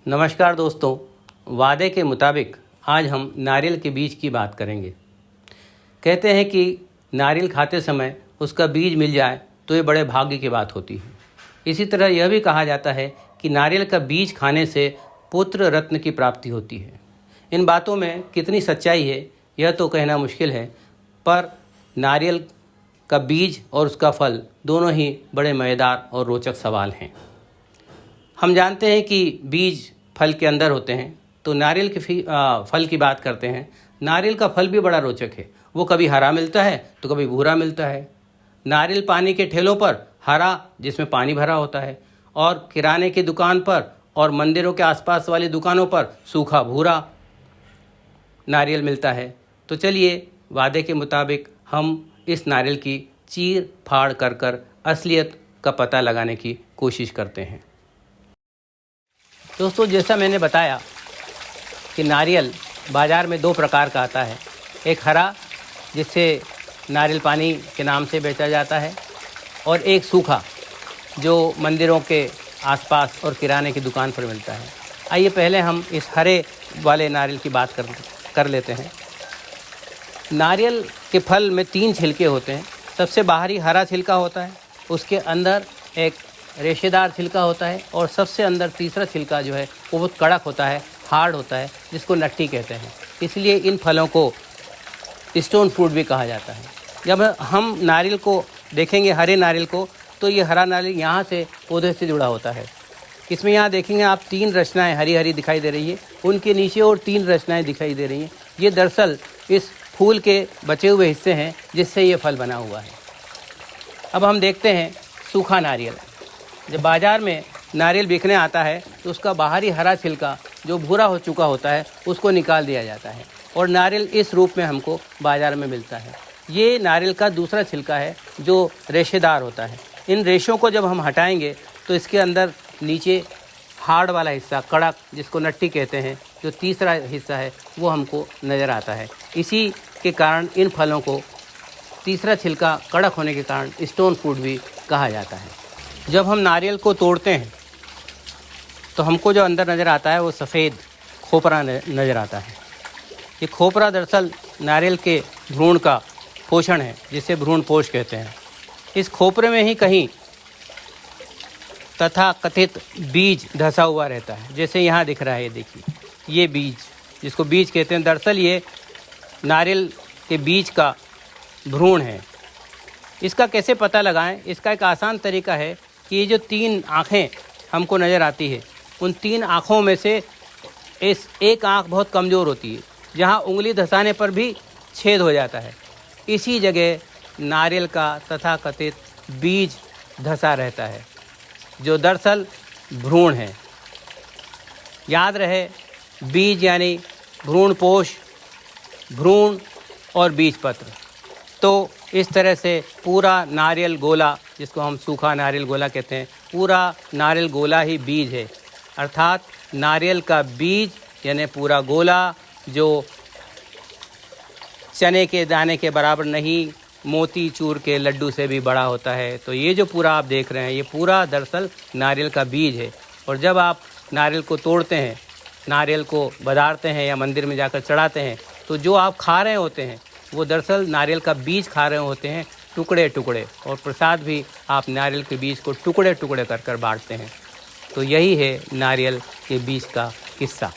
नमस्कार दोस्तों, वादे के मुताबिक आज हम नारियल के बीज की बात करेंगे। कहते हैं कि नारियल खाते समय उसका बीज मिल जाए तो ये बड़े भाग्य की बात होती है। इसी तरह यह भी कहा जाता है कि नारियल का बीज खाने से पुत्र रत्न की प्राप्ति होती है। इन बातों में कितनी सच्चाई है यह तो कहना मुश्किल है, पर नारियल का बीज और उसका फल दोनों ही बड़े मज़ेदार और रोचक सवाल हैं। हम जानते हैं कि बीज फल के अंदर होते हैं, तो नारियल के फल की बात करते हैं। नारियल का फल भी बड़ा रोचक है। वो कभी हरा मिलता है तो कभी भूरा मिलता है। नारियल पानी के ठेलों पर हरा, जिसमें पानी भरा होता है, और किराने की दुकान पर और मंदिरों के आसपास वाली दुकानों पर सूखा भूरा नारियल मिलता है। तो चलिए वादे के मुताबिक हम इस नारियल की चीर फाड़ कर असलियत का पता लगाने की कोशिश करते हैं। दोस्तों, जैसा मैंने बताया कि नारियल बाज़ार में दो प्रकार का आता है। एक हरा, जिससे नारियल पानी के नाम से बेचा जाता है, और एक सूखा जो मंदिरों के आसपास और किराने की दुकान पर मिलता है। आइए पहले हम इस हरे वाले नारियल की बात कर लेते हैं। नारियल के फल में 3 छिलके होते हैं। सबसे बाहरी हरा छिलका होता है, उसके अंदर एक रेशेदार छिलका होता है, और सबसे अंदर तीसरा छिलका जो है वो बहुत कड़क होता है, हार्ड होता है, जिसको नट्टी कहते हैं। इसलिए इन फलों को स्टोन फ्रूट भी कहा जाता है। जब हम नारियल को देखेंगे, हरे नारियल को, तो ये हरा नारियल यहाँ से पौधे से जुड़ा होता है। इसमें यहाँ देखेंगे आप 3 रचनाएँ हरी हरी दिखाई दे रही है, उनके नीचे और 3 रचनाएँ दिखाई दे रही हैं। ये दरअसल इस फूल के बचे हुए हिस्से हैं जिससे ये फल बना हुआ है। अब हम देखते हैं सूखा नारियल। जब बाज़ार में नारियल बिकने आता है तो उसका बाहरी हरा छिलका जो भूरा हो चुका होता है उसको निकाल दिया जाता है, और नारियल इस रूप में हमको बाज़ार में मिलता है। ये नारियल का दूसरा छिलका है जो रेशेदार होता है। इन रेशों को जब हम हटाएंगे तो इसके अंदर नीचे हार्ड वाला हिस्सा, कड़क, जिसको नट्टी कहते हैं, जो तीसरा हिस्सा है वो हमको नज़र आता है। इसी के कारण इन फलों को तीसरा छिलका कड़क होने के कारण स्टोन फ्रूट भी कहा जाता है। जब हम नारियल को तोड़ते हैं तो हमको जो अंदर नज़र आता है वो सफ़ेद खोपरा नज़र आता है। ये खोपरा दरअसल नारियल के भ्रूण का पोषण है, जिसे भ्रूण पोष कहते हैं। इस खोपरे में ही कहीं तथा कथित बीज धंसा हुआ रहता है, जैसे यहाँ दिख रहा है। ये देखिए, ये बीज, जिसको बीज कहते हैं, दरअसल ये नारियल के बीज का भ्रूण है। इसका कैसे पता लगाएं? इसका एक आसान तरीका है कि ये जो 3 आँखें हमको नज़र आती है, उन 3 आँखों में से इस एक आँख बहुत कमज़ोर होती है, जहाँ उंगली धंसाने पर भी छेद हो जाता है। इसी जगह नारियल का तथाकथित बीज धंसा रहता है, जो दरअसल भ्रूण है। याद रहे, बीज यानी भ्रूण पोष, भ्रूण और बीज पत्र। तो इस तरह से पूरा नारियल गोला, जिसको हम सूखा नारियल गोला कहते हैं, पूरा नारियल गोला ही बीज है। अर्थात नारियल का बीज यानी पूरा गोला, जो चने के दाने के बराबर नहीं, मोती चूर के लड्डू से भी बड़ा होता है। तो ये जो पूरा आप देख रहे हैं, ये पूरा दरअसल नारियल का बीज है। और जब आप नारियल को तोड़ते हैं, नारियल को बधारते हैं या मंदिर में जाकर चढ़ाते हैं, तो जो आप खा रहे होते हैं वो दरअसल नारियल का बीज खा रहे होते हैं, टुकड़े टुकड़े। और प्रसाद भी आप नारियल के बीज को टुकड़े टुकड़े कर बांटते हैं। तो यही है नारियल के बीज का किस्सा।